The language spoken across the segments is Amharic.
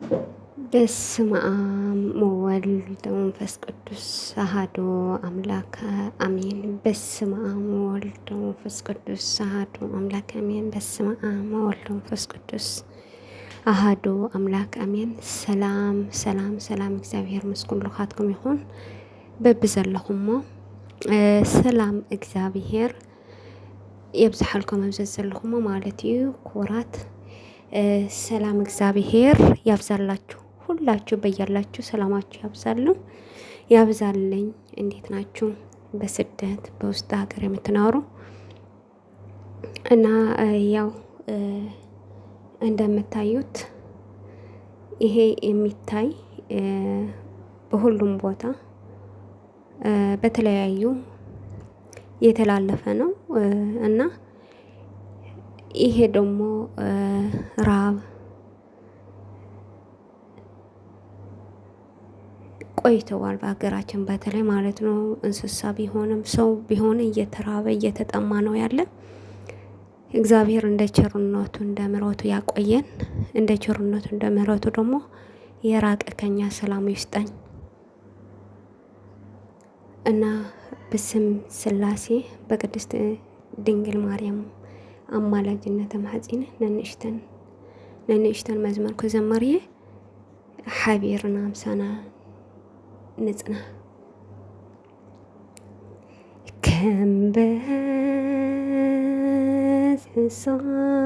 በስመ አብ ወወልድ ወመንፈስ ቅዱስ አሐዱ አምላክ አሜን። በስመ አብ ወወልድ ወመንፈስ ቅዱስ አሐዱ አምላክ አሜን። በስመ አብ ወወልድ ወመንፈስ ቅዱስ አሐዱ አምላክ አሜን። ሰላም ሰላም ሰላም እግዚአብሔር ምስጉን ልኻትኩም ይኹን በብዘለኹሞ ሰላም እግዚአብሔር የብዝሓልኩም ኣብዘ ዘለኹሞ ማለት እዩ። ኩራት ሰላም እግዚአብሔር ያብዛላችሁ። ሁላችሁ በያላችሁ ሰላማችሁ ያብዛልኝ። እንዴት ናችሁ? በስደት በውስጥ ሀገር የምትኖሩ እና ያው እንደምታዩት ይሄ የሚታይ በሁሉም ቦታ በተለያዩ የተላለፈ ነው እና ይሄ ደግሞ ራብ ቆይተዋል በሀገራችን በተለይ ማለት ነው። እንስሳ ቢሆንም ሰው ቢሆን እየተራበ እየተጠማ ነው ያለ። እግዚአብሔር እንደ ቸርነቱ እንደ ምሕረቱ ያቆየን። እንደ ቸርነቱ እንደ ምሕረቱ ደግሞ የራቀ ከኛ ሰላሙ ይስጠኝ እና በስም ስላሴ በቅድስት ድንግል ማርያም አማላጅነት ማሕፂነ ነንእሽተን መዝመር ክዘመርየ ሓቢርና ምሳና ንጽና ከም በዝሒ ሳልኻ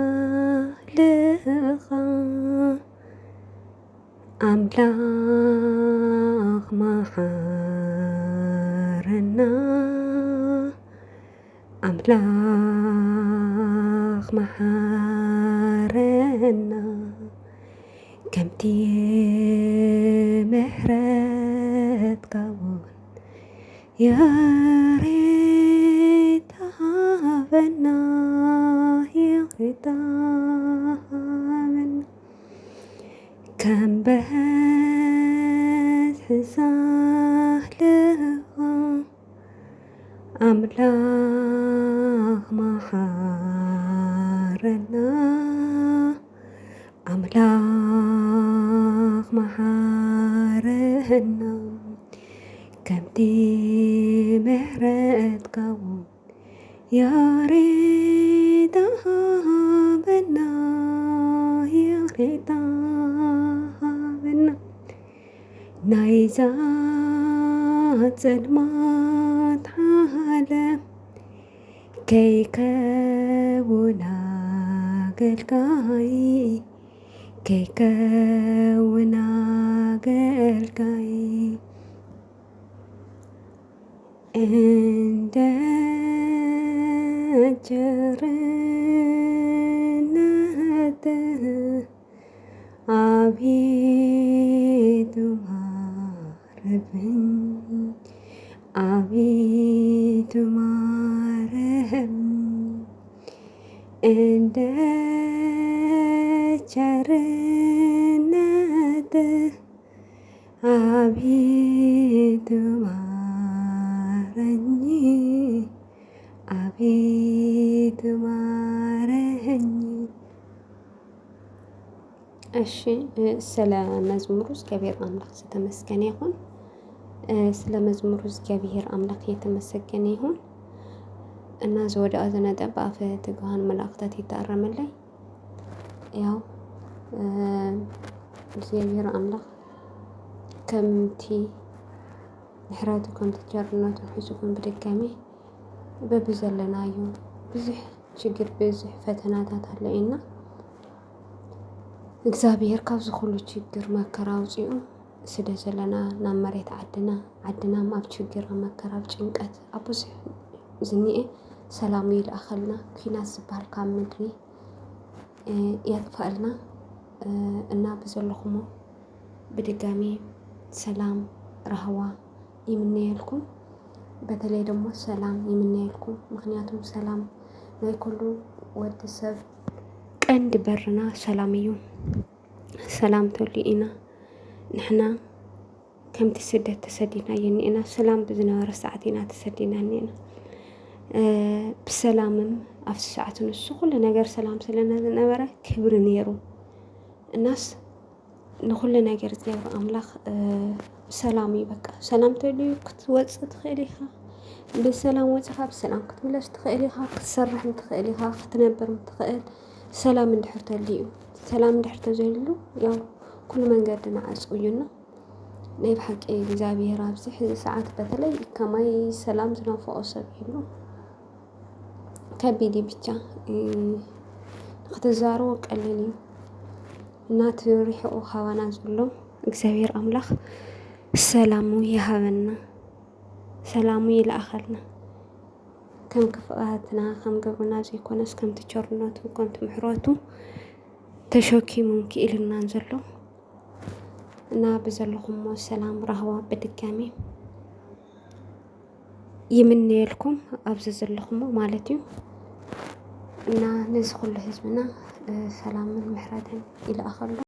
ኣምላኽ መሓረና ኣምላኽ መሓረና ከምቲ ምሕረትካ እውን የሬት ሃበና ከም በዝሒ ሳልኻ ኣምላኽ መሓረና ኣምላኽ መሓረና ከምቲ ምሕረትካ እውን የሬት ሃበና ናይዛ ጽልማት ዓለም ከይከውን አገልጋይ ከይከውን አገልጋይ እንደ ቸርነትህ አቤቱ ማረኝ፣ አቤቱ ማረኝ። እንደ ቸርነትህ አቤቱ ማረኝ፣ አቤቱ ማረኝ። እሺ ስለ መዝሙሩ እግዚአብሔር አምላክ የተመሰገነ ይሁን። ስለ መዝሙሩ እግዚአብሔር አምላክ የተመሰገነ ይሁን እና ዘወደ አዘነጠ በአፈ ትጉሃን መላእክታት ይታረመላይ። ያው እግዚአብሔር አምላክ ከምቲ ምሕረቱ ከምቲ ቸርነቱ ሒዙኩም ብድጋሚ በብዘለናዩ ብዙሕ ችግር ብዙሕ ፈተናታት ኣለና እግዚአብሔር ካብዚ ኩሉ ችግር መከራ አውፂኡ ስለ ዘለና ናብ መሬት ዓድና ኣብ ችግር ኣብ መከራ ኣብ ጭንቀት ኣብ ብዙሕ ዝኒአ ሰላም ይልኣኸልና ኩናት ዝበሃል ካብ ምድሪ የጥፋአልና እና ብዘለኹሞ ብድጋሚ ሰላም ረህዋ ይምነየልኩም። በተለይ ደግሞ ሰላም ይምነየልኩም። ምክንያቱም ሰላም ናይ ኩሉ ወዲ ሰብ ቀንዲ በርና ሰላም እዩ። ሰላም ተልዩ ኢና ንሕና ከምቲ ስደት ተሰዲና የኒአና ሰላም ብዝነበረ ሰዓት ኢና ተሰዲና ኒአና ብሰላምም ኣብ ሰዓት ንሱ ኩሉ ነገር ሰላም ስለዝነበረ ክብሪ ነይሩ እናስ ንኩሉ ነገር ዝገብር ኣምላኽ ሰላም እዩ። በቃ ሰላም ተልዩ ክትወፅእ ትኽእል ኢኻ ብሰላም ወፂኻ ብሰላም ክትምለስ ትኽእል ኢኻ፣ ክትሰርሕ ትኽእል ኢኻ፣ ክትነብር ትኽእል ሰላም እንድሕር ተልዩ እዩ። ሰላም እንድሕር ተዘይህሉ ያው ኩሉ መንገዲ ናዓፁ እዩና ናይ ብሓቂ እግዚኣብሔር ኣብዚ ሕዚ ሰዓት በተለይ ከማይ ሰላም ዝናፈቆ ሰብ ይህሉ ከቢድ እዩ። ብቻ ንክትዛረቦ ቀሊል እዩ እና እቲ ሪሕቁ ካባና ዘሎ እግዚኣብሔር ኣምላኽ ሰላሙ ይሃበና፣ ሰላሙ ይለኣኸልና ከም ክፍኣትና ከም ግብርና ዘይኮነስ ከምቲ ቸርነቱ ከምቲ ምሕረቱ ተሸኪሙ ክኢልናን ዘሎ እና ብዘለኹሞ ሰላም ረህዋ ብድጋሚ ይምነየልኩም ኣብዚ ዘለኹሞ ማለት እዩ እና ነዚ ኩሉ ህዝብና ሰላምን ምሕረትን ይለኣኸሉ።